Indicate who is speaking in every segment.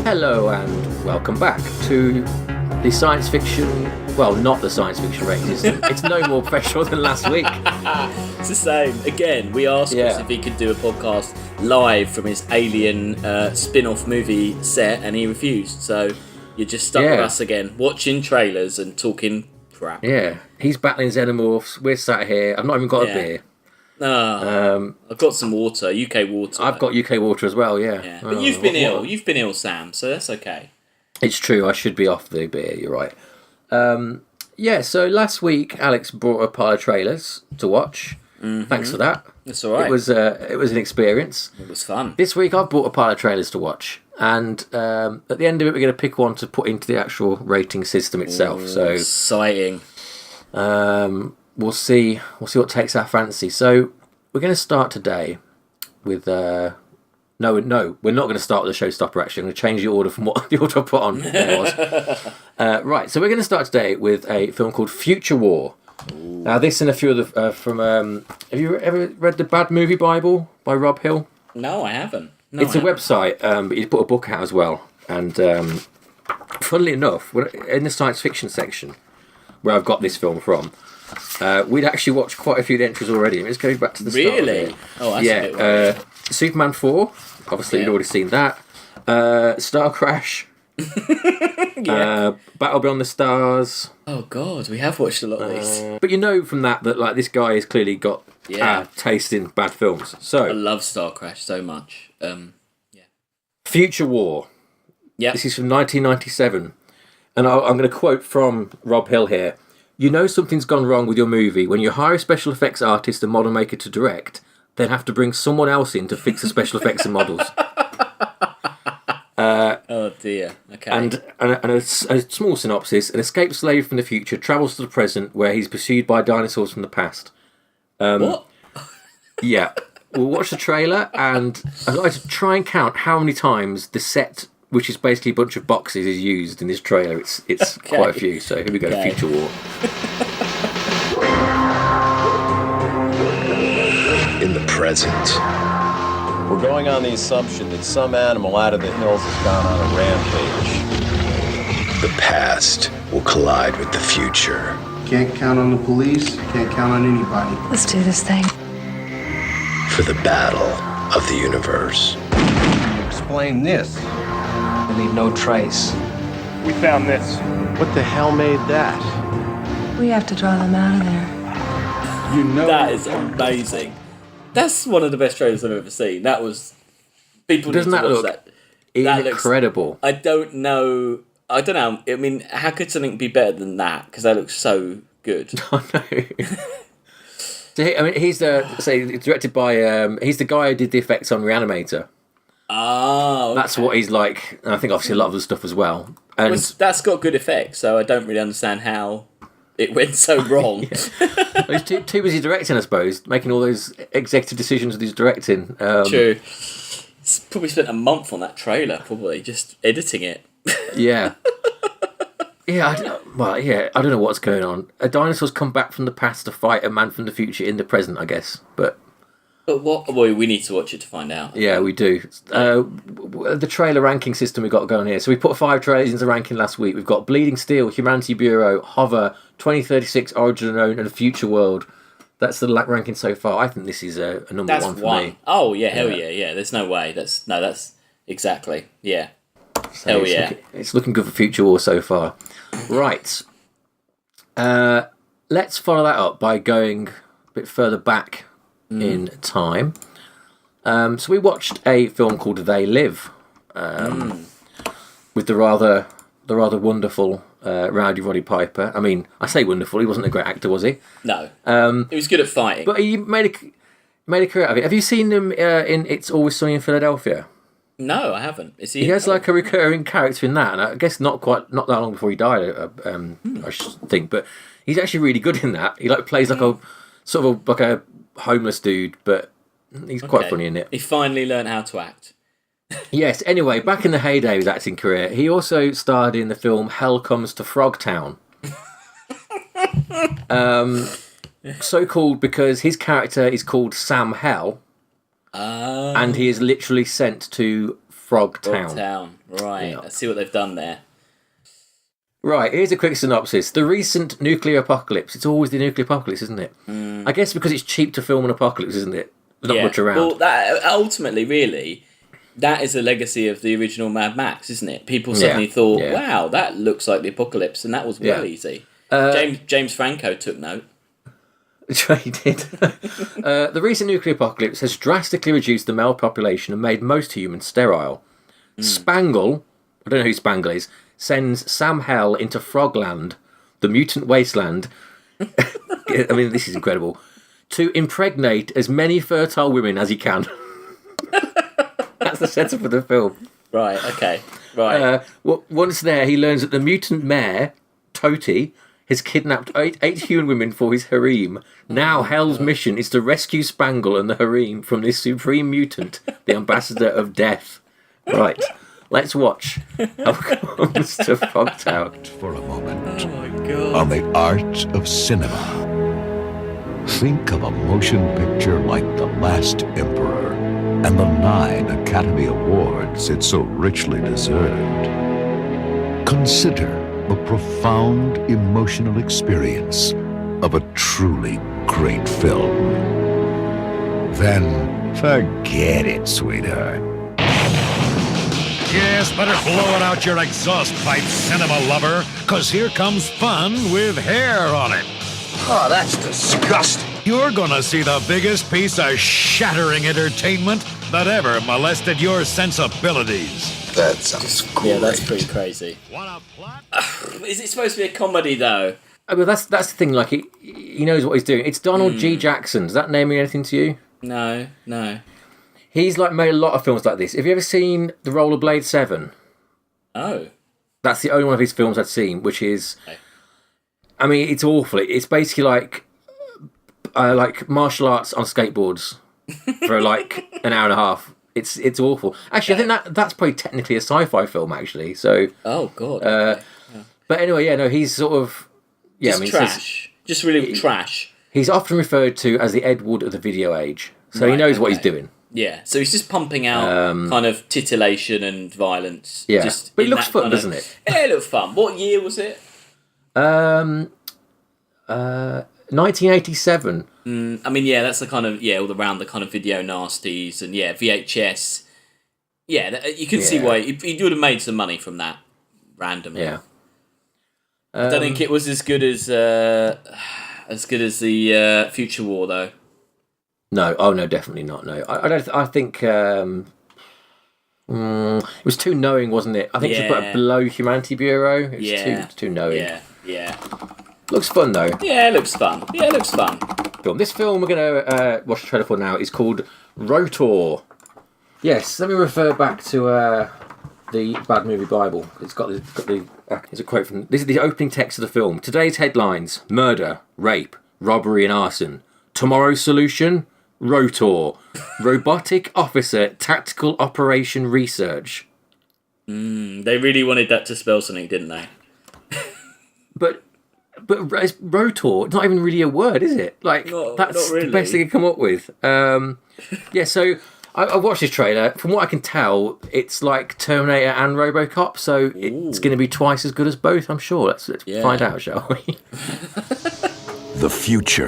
Speaker 1: Hello and welcome back to the science fiction, well, not the science fiction rating system. It's no more professional than last week.
Speaker 2: It's the same. Again, we asked Chris if he could do a podcast live from his Alien spin-off movie set, and he refused. So you're just stuck with us again, watching trailers and talking crap.
Speaker 1: Yeah, he's battling xenomorphs. We're sat here. I've not even got a beer.
Speaker 2: I've got some water, UK water.
Speaker 1: I've got UK water as well, yeah.
Speaker 2: But you've been ill. You've been ill, Sam, so that's okay.
Speaker 1: It's true, I should be off the beer, you're right. So last week Alex brought a pile of trailers to watch. Mm-hmm. Thanks for that.
Speaker 2: That's all right.
Speaker 1: It was an experience.
Speaker 2: It was fun.
Speaker 1: This week I've brought a pile of trailers to watch. And at the end of it we're going to pick one to put into the actual rating system itself.
Speaker 2: Ooh,
Speaker 1: so
Speaker 2: exciting.
Speaker 1: We'll see what takes our fancy. So we're going to start today with no, we're not going to start with the showstopper. Actually, I'm going to change the order from what the order I put on there was. Right, so we're going to start today with a film called Future War. Ooh. Now, this and a few of the from. Have you ever read the Bad Movie Bible by Rob Hill?
Speaker 2: No, I haven't.
Speaker 1: It's a website, but you put a book out as well. And funnily enough, in the science fiction section, where I've got this film from. We'd actually watched quite a few of the entries already. Let's go back to the start.
Speaker 2: Really? Oh, that's a bit weird.
Speaker 1: Superman 4. Obviously, you'd already seen that. Star Crash. Battle Beyond the Stars.
Speaker 2: Oh, God. We have watched a lot of these.
Speaker 1: But you know from that like this guy has clearly got taste in bad films. So
Speaker 2: I love Star Crash so much.
Speaker 1: Future War.
Speaker 2: Yeah.
Speaker 1: This is from 1997. And I'm going to quote from Rob Hill here. You know something's gone wrong with your movie when you hire a special effects artist and model maker to direct, then have to bring someone else in to fix the special effects and models.
Speaker 2: Oh dear. Okay.
Speaker 1: And a small synopsis: an escaped slave from the future travels to the present, where he's pursued by dinosaurs from the past.
Speaker 2: What?
Speaker 1: Yeah, we'll watch the trailer, and I'd like to try and count how many times the set, which is basically a bunch of boxes, is used in this trailer. It's
Speaker 2: okay.
Speaker 1: Quite a few. So here we go. Okay. Future War.
Speaker 3: In the present,
Speaker 4: we're going on the assumption that some animal out of the hills has gone on a rampage.
Speaker 3: The past will collide with the future.
Speaker 5: Can't count on the police, can't count on anybody.
Speaker 6: Let's do this thing.
Speaker 3: For the battle of the universe.
Speaker 5: Explain this.
Speaker 7: We leave no trace.
Speaker 8: We found this.
Speaker 4: What the hell made that?
Speaker 6: We have to draw them out of there.
Speaker 5: You know
Speaker 2: that is amazing. That's one of the best trailers I've ever seen. That was... People
Speaker 1: Doesn't
Speaker 2: need to
Speaker 1: that
Speaker 2: watch
Speaker 1: look
Speaker 2: that.
Speaker 1: Incredible?
Speaker 2: I don't know. I mean, how could something be better than that? Because that looks so good.
Speaker 1: I know. He's directed by... he's the guy who did the effects on Reanimator.
Speaker 2: Oh, okay.
Speaker 1: That's what he's like. And I think obviously a lot of the stuff as well. And
Speaker 2: that's got good effects, so I don't really understand how it went so wrong.
Speaker 1: He's too busy directing, I suppose, making all those executive decisions with his directing.
Speaker 2: True. He's probably spent a month on that trailer, probably, just editing it.
Speaker 1: Yeah. I don't know what's going on. A dinosaur's come back from the past to fight a man from the future in the present, I guess. But
Speaker 2: what? Well, we need to watch it to find out.
Speaker 1: Yeah, we do. The trailer ranking system we've got going here. So we put 5 trailers into ranking last week. We've got Bleeding Steel, Humanity Bureau, Hover, 2036, Origin Unknown, and Future World. That's the ranking so far. I think this is a number one for me.
Speaker 2: Oh, yeah, hell yeah. There's no way. That's exactly, yeah.
Speaker 1: So
Speaker 2: hell yeah.
Speaker 1: It's looking good for Future War so far. Right. Let's follow that up by going a bit further back in time. So we watched a film called They Live with the rather wonderful Rowdy Roddy Piper. I mean, I say wonderful. He wasn't a great actor, was he?
Speaker 2: No. He was good at fighting.
Speaker 1: But he made a career out of it. Have you seen him in It's Always Sunny in Philadelphia?
Speaker 2: No, I haven't. Is he?
Speaker 1: He has like a recurring character in that, and I guess not that long before he died. I should think, but he's actually really good in that. He plays like a sort of like a homeless dude, but he's quite funny in it.
Speaker 2: He finally learned how to act.
Speaker 1: Yes. Anyway, back in the heyday of his acting career, he also starred in the film Hell Comes to Frogtown. So called because his character is called Sam Hell, and he is literally sent to Frogtown.
Speaker 2: Frogtown, right.
Speaker 1: Yeah.
Speaker 2: Let's see what they've done there.
Speaker 1: Right, here's a quick synopsis. The recent nuclear apocalypse. It's always the nuclear apocalypse, isn't it? I guess because it's cheap to film an apocalypse, isn't it? There's not much around.
Speaker 2: Well, that, ultimately, really, that is a legacy of the original Mad Max, isn't it? People suddenly thought, wow, that looks like the apocalypse, and that was well easy. James Franco took note.
Speaker 1: He did. The recent nuclear apocalypse has drastically reduced the male population and made most humans sterile. Spangle, I don't know who Spangle is, sends Sam Hell into Frogland, the mutant wasteland. I mean, this is incredible. To impregnate as many fertile women as he can. That's the setup of the film.
Speaker 2: Right, okay. Right.
Speaker 1: Once there, he learns that the mutant mayor, Toti, has kidnapped eight human women for his harem. Now Hell's mission is to rescue Spangle and the harem from this supreme mutant, the ambassador of death. Right. Let's watch how it comes to Frogtown.
Speaker 8: For a moment.
Speaker 2: Oh my God.
Speaker 8: On the art of cinema. Think of a motion picture like The Last Emperor and the 9 Academy Awards it so richly deserved. Consider the profound emotional experience of a truly great film. Then forget it, sweetheart.
Speaker 9: Yes, better blow it out your exhaust pipe, cinema lover, because here comes fun with hair on it.
Speaker 5: Oh, that's disgusting.
Speaker 9: You're gonna see the biggest piece of shattering entertainment that ever molested your sensibilities.
Speaker 5: That sounds great.
Speaker 2: Yeah, that's pretty crazy. Is it supposed to be a comedy, though?
Speaker 1: I mean, that's the thing. Like he knows what he's doing. It's Donald G. Jackson. Does that name mean anything to you?
Speaker 2: No.
Speaker 1: He's like made a lot of films like this. Have you ever seen The Rollerblade 7?
Speaker 2: Oh.
Speaker 1: That's the only one of his films I've seen, which is... I mean, it's awful. It's basically like martial arts on skateboards for like an hour and a half. It's awful. Actually, I think that's probably technically a sci-fi film, actually. So.
Speaker 2: Oh God.
Speaker 1: But anyway, he's sort of
Speaker 2: just trash. Just really trash.
Speaker 1: He's often referred to as the Ed Wood of the video age, so he knows what he's doing.
Speaker 2: Yeah, so he's just pumping out kind of titillation and violence.
Speaker 1: Yeah,
Speaker 2: just
Speaker 1: but it looks fun, doesn't it?
Speaker 2: Yeah, it looks fun. What year was it?
Speaker 1: 1987.
Speaker 2: I mean, yeah, that's the kind of all around the kind of video nasties and VHS. Yeah, you can see why he would have made some money from that randomly.
Speaker 1: Yeah.
Speaker 2: I don't think it was as good as the Future War though.
Speaker 1: No, definitely not. No, I don't. I think it was too knowing, wasn't it? I think it should put it below Humanity Bureau. It's too knowing.
Speaker 2: Yeah.
Speaker 1: Looks fun though.
Speaker 2: Yeah, it looks fun.
Speaker 1: This film we're gonna watch the trailer for now is called R.O.T.O.R. Yes, let me refer back to the Bad Movie Bible. It's got the. It's a quote from. This is the opening text of the film. Today's headlines: murder, rape, robbery, and arson. Tomorrow's solution: R.O.T.O.R. Robotic Officer Tactical Operation Research.
Speaker 2: They really wanted that to spell something, didn't they?
Speaker 1: But it's R.O.T.O.R. It's not even really a word, is it? That's
Speaker 2: not really.
Speaker 1: The best they could come up with. So I watched this trailer. From what I can tell, it's like Terminator and Robocop, so it's going to be twice as good as both, I'm sure. Let's find out, shall we?
Speaker 8: The future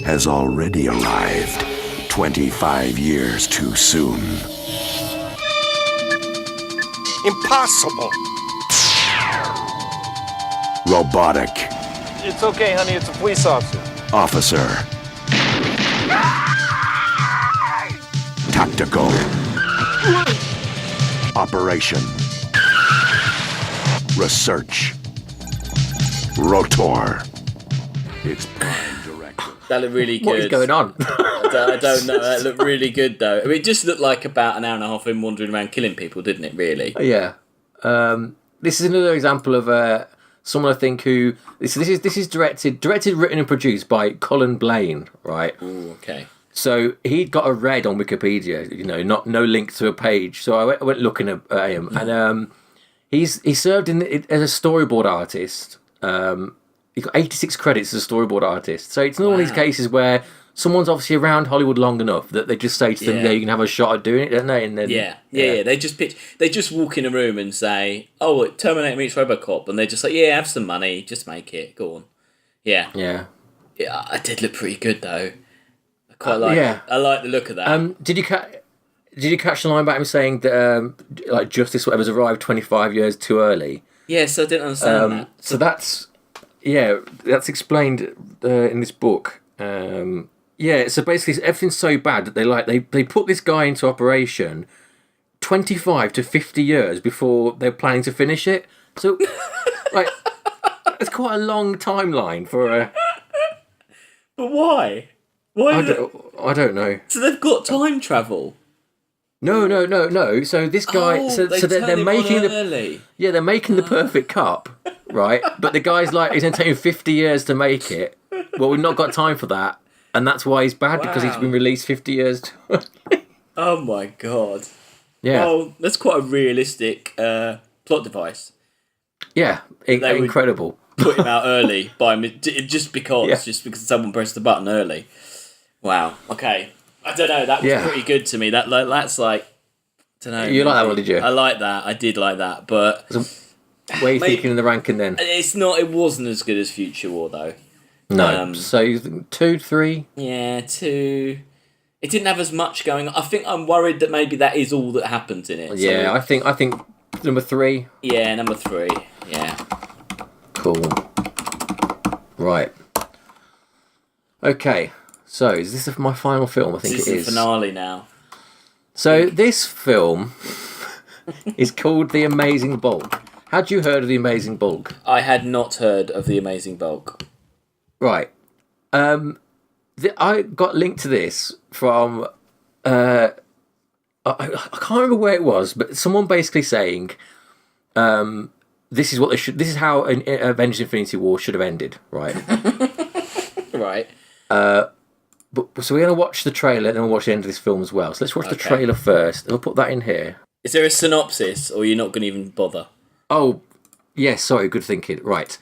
Speaker 8: has already arrived 25 years too soon.
Speaker 5: Impossible.
Speaker 8: Robotic.
Speaker 4: It's okay, honey. It's a police officer.
Speaker 8: Officer. Tactical. Operation. Research. R.O.T.O.R. It's prime directive.
Speaker 2: That looked really good.
Speaker 1: What is going on?
Speaker 2: I don't know. That looked really good, though. I mean, it just looked like about an hour and a half of him wandering around killing people, didn't it, really?
Speaker 1: Yeah. This is another example of someone I think who... This is directed, written and produced by Colin Blaine, right?
Speaker 2: Ooh, okay.
Speaker 1: So he'd got a red on Wikipedia, no link to a page. So I went looking at him, and he served as a storyboard artist. He got 86 credits as a storyboard artist. So it's not one of these cases where someone's obviously around Hollywood long enough that they just say to them, "Yeah, you can have a shot at doing it," don't they? And then
Speaker 2: yeah. They just walk in a room and say, "Oh, Terminator meets Robocop," and they're just like, "Yeah, have some money, just make it. Go on." Yeah. I did look pretty good though. I quite like. I like the look of that.
Speaker 1: Did you catch the line about him saying that like justice whatever's arrived 25 years too early?
Speaker 2: Yes, I didn't understand that.
Speaker 1: So that's explained in this book. So basically everything's so bad that they put this guy into operation 25 to 50 years before they're planning to finish it. So like it's quite a long timeline for a.
Speaker 2: But why?
Speaker 1: I don't know.
Speaker 2: So they've got time travel.
Speaker 1: No. So this guy, they're making
Speaker 2: early.
Speaker 1: They're making the perfect cup, right? But the guy's like, it's going to take him 50 years to make it. Well, we've not got time for that, and that's why he's bad because he's been released 50 years too early.
Speaker 2: Oh my god!
Speaker 1: Yeah.
Speaker 2: Oh, that's quite a realistic plot device.
Speaker 1: Yeah, incredible.
Speaker 2: Put him out early just because someone pressed the button early. Wow. Okay. I don't know. That was pretty good to me. That's like, I don't know.
Speaker 1: You like that one, did you?
Speaker 2: I like that. I did like that, but
Speaker 1: so, where are you thinking in the ranking then?
Speaker 2: It wasn't as good as Future War though.
Speaker 1: No. So you think 2, 3?
Speaker 2: Yeah, 2. It didn't have as much going on. I think I'm worried that maybe that is all that happens in it.
Speaker 1: Yeah, so, I think number 3.
Speaker 2: Yeah, number 3. Yeah.
Speaker 1: Cool. Right. Okay. So, is this my final film? I think it is.
Speaker 2: This is the finale now.
Speaker 1: So, this film is called The Amazing Bulk. Had you heard of The Amazing Bulk?
Speaker 2: I had not heard of The Amazing Bulk.
Speaker 1: Right. I got linked to this from... I can't remember where it was, but someone basically saying... this is what they should. This is how an Avengers: Infinity War should have ended, right?
Speaker 2: Right.
Speaker 1: So we're going to watch the trailer, and then we'll watch the end of this film as well. So let's watch the trailer first. We'll put that in here.
Speaker 2: Is there a synopsis, or you're not going to even bother?
Speaker 1: Oh, yes. Sorry, good thinking. Right.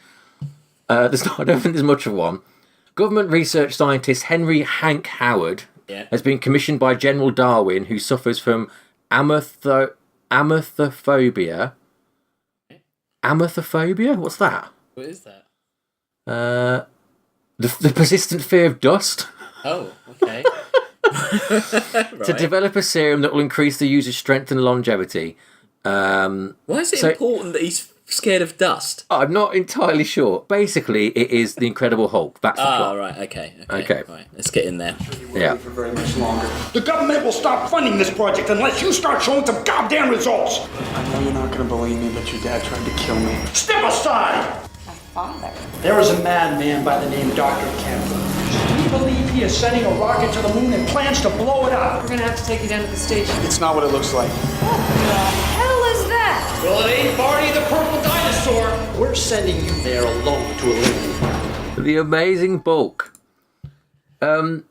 Speaker 1: I don't think there's much of one. Government research scientist Henry Hank Howard has been commissioned by General Darwin, who suffers from amethophobia. Amethophobia? What's that?
Speaker 2: What is that?
Speaker 1: The persistent fear of dust.
Speaker 2: Oh, okay.
Speaker 1: Right. To develop a serum that will increase the user's strength and longevity.
Speaker 2: Why is it important that he's scared of dust?
Speaker 1: I'm not entirely sure. Basically, it is the Incredible Hulk. That's the plot.
Speaker 2: Right. Okay. Right, let's get in there.
Speaker 1: Yeah.
Speaker 5: For very much longer. The government will stop funding this project unless you start showing some goddamn results.
Speaker 10: I know you're not gonna believe me, but your dad tried to kill me.
Speaker 5: Step aside!
Speaker 6: My father.
Speaker 11: There is a madman by the name Dr. Kemp. We believe he is sending a rocket to the moon and plans to blow it up.
Speaker 6: We're gonna have to take you down to the station.
Speaker 10: It's not what it looks like.
Speaker 6: What the hell is that?
Speaker 11: Well, it ain't Barney the Purple Dinosaur. We're sending you there alone to eliminate.
Speaker 1: The Amazing Bulk.
Speaker 2: That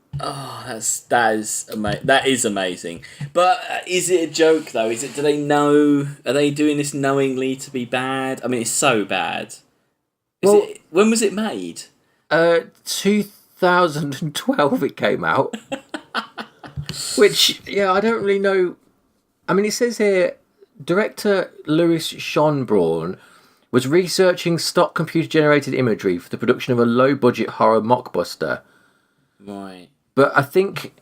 Speaker 2: is amazing. But is it a joke though? Do they know? Are they doing this knowingly to be bad? I mean, it's so bad. When was it made?
Speaker 1: 2012 it came out. Which, I don't really know. I mean, it says here, director Louis Schonbraun was researching stock computer-generated imagery for the production of a low-budget horror mockbuster.
Speaker 2: Right.
Speaker 1: But I think,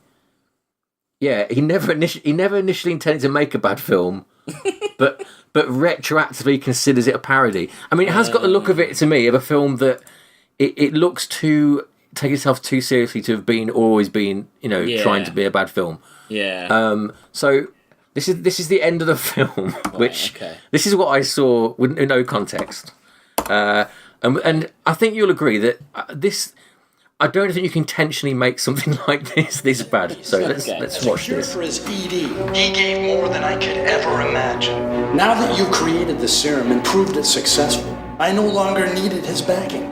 Speaker 1: he never initially intended to make a bad film, but retroactively considers it a parody. I mean, it has got the look of it to me of a film that it looks to take itself too seriously to have always been, trying to be a bad film.
Speaker 2: Yeah.
Speaker 1: So this is the end of the film, which this is what I saw with no context, and I think you'll agree that this. I don't think you can intentionally make something like this bad. So let's watch this.
Speaker 11: For his ED.
Speaker 3: He gave more than I could ever imagine.
Speaker 11: Now that you created the serum and proved it successful, I no longer needed his backing.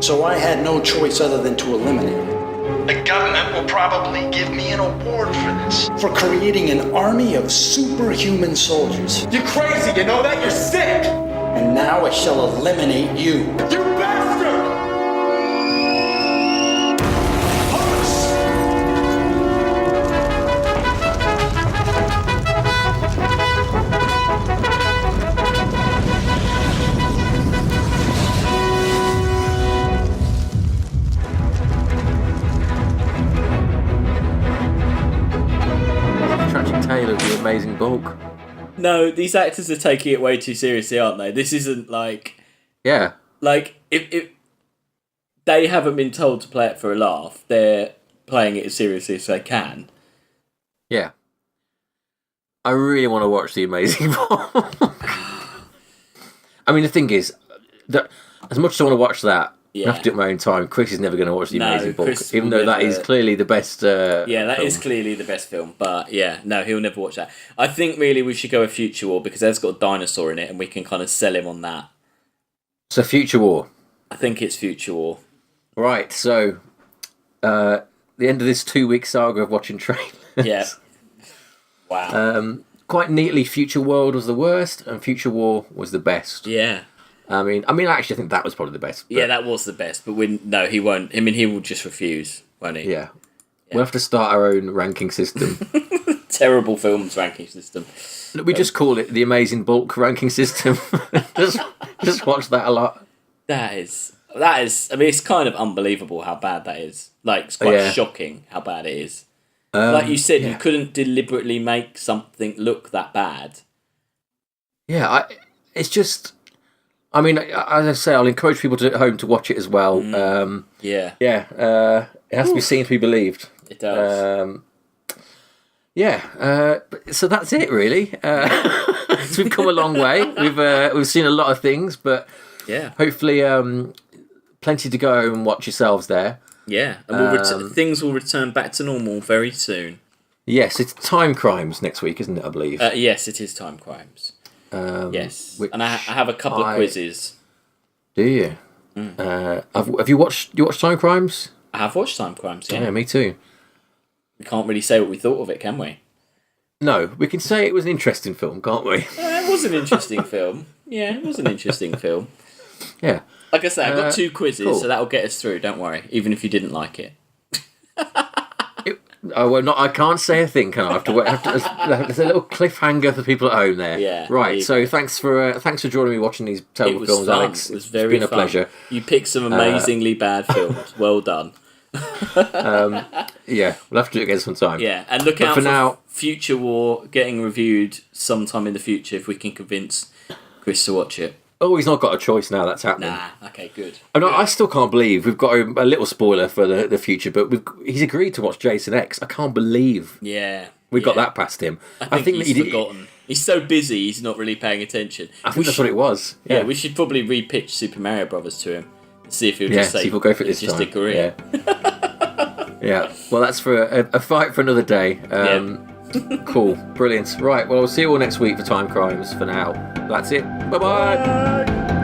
Speaker 11: So I had no choice other than to eliminate it.
Speaker 3: The government will probably give me an award for this.
Speaker 11: For creating an army of superhuman soldiers.
Speaker 5: You're crazy, you know that? You're sick!
Speaker 11: And now I shall eliminate you.
Speaker 5: You bastard!
Speaker 2: No, these actors are taking it way too seriously, aren't they? This isn't like...
Speaker 1: Yeah.
Speaker 2: Like, if they haven't been told to play it for a laugh, they're playing it as seriously as they can.
Speaker 1: Yeah. I really want to watch The Amazing Book. I mean, the thing is, that as much as I want to watch that, I have to do it at my own time. Chris is never going to watch The Amazing Book, even though that is clearly the best
Speaker 2: that
Speaker 1: film.
Speaker 2: is clearly the best film. But yeah, no, he'll never watch that. I think really we should go with Future War because there's got a dinosaur in it and we can kind of sell him on that.
Speaker 1: So Future War.
Speaker 2: I think it's Future War.
Speaker 1: Right, so the end of this 2-week saga of watching trailers.
Speaker 2: Yeah. Wow.
Speaker 1: Quite neatly, Future World was the worst and Future War was the best.
Speaker 2: Yeah.
Speaker 1: I mean, I actually think that was probably the best.
Speaker 2: Yeah, that was the best. But no, he won't. I mean, he will just refuse, won't he?
Speaker 1: Yeah. We'll have to start our own ranking system.
Speaker 2: Terrible films ranking system.
Speaker 1: We just call it the Amazing Bulk ranking system. just watch that a lot.
Speaker 2: That is. I mean, it's kind of unbelievable how bad that is. Like, it's quite shocking how bad it is. Like you said, you couldn't deliberately make something look that bad.
Speaker 1: Yeah, it's just... I mean, as I say, I'll encourage people at home to watch it as well.
Speaker 2: Yeah.
Speaker 1: Yeah, it has to be seen to be believed.
Speaker 2: It does.
Speaker 1: So that's it, really. So we've come a long way. We've seen a lot of things, but hopefully plenty to go and watch yourselves there.
Speaker 2: Yeah, and things will return back to normal very soon.
Speaker 1: Yes, it's Timecrimes next week, isn't it, I believe?
Speaker 2: Yes, it is Timecrimes. Yes, and I have a couple of quizzes.
Speaker 1: Do you? Have you watched Timecrimes?
Speaker 2: I have watched Timecrimes, yeah.
Speaker 1: Yeah, me too.
Speaker 2: We can't really say what we thought of it, can we?
Speaker 1: No, we can say it was an interesting film, can't we?
Speaker 2: It was an interesting film. Yeah, it was an interesting film.
Speaker 1: Yeah.
Speaker 2: Like I say, I've got 2 quizzes, so that'll get us through, don't worry, even if you didn't like it.
Speaker 1: I can't say a thing, can I? There's a little cliffhanger for people at home there.
Speaker 2: Yeah.
Speaker 1: Right. So thanks for joining me watching these terrible films,
Speaker 2: fun.
Speaker 1: Alex.
Speaker 2: It was very
Speaker 1: been a pleasure.
Speaker 2: You picked some amazingly bad films. Well done.
Speaker 1: Yeah, we'll have to do it again sometime.
Speaker 2: Yeah, and look out for now, Future War getting reviewed sometime in the future if we can convince Chris to watch it.
Speaker 1: Oh, he's not got a choice now. That's happening.
Speaker 2: Nah, okay, good.
Speaker 1: I still can't believe we've got a little spoiler for the future, but he's agreed to watch Jason X. I can't believe we got that past him.
Speaker 2: I think he's forgotten. He's so busy, he's not really paying attention.
Speaker 1: I think that's what it was.
Speaker 2: Yeah, we should probably re-pitch Super Mario Brothers to him and see if he'll just say,
Speaker 1: see if we'll go for it this
Speaker 2: just
Speaker 1: time.
Speaker 2: agree.
Speaker 1: Yeah. Yeah. Well, that's for a fight for another day. Cool. Brilliant. Right. Well, I'll see you all next week for Timecrimes. For now, that's it. Bye-bye.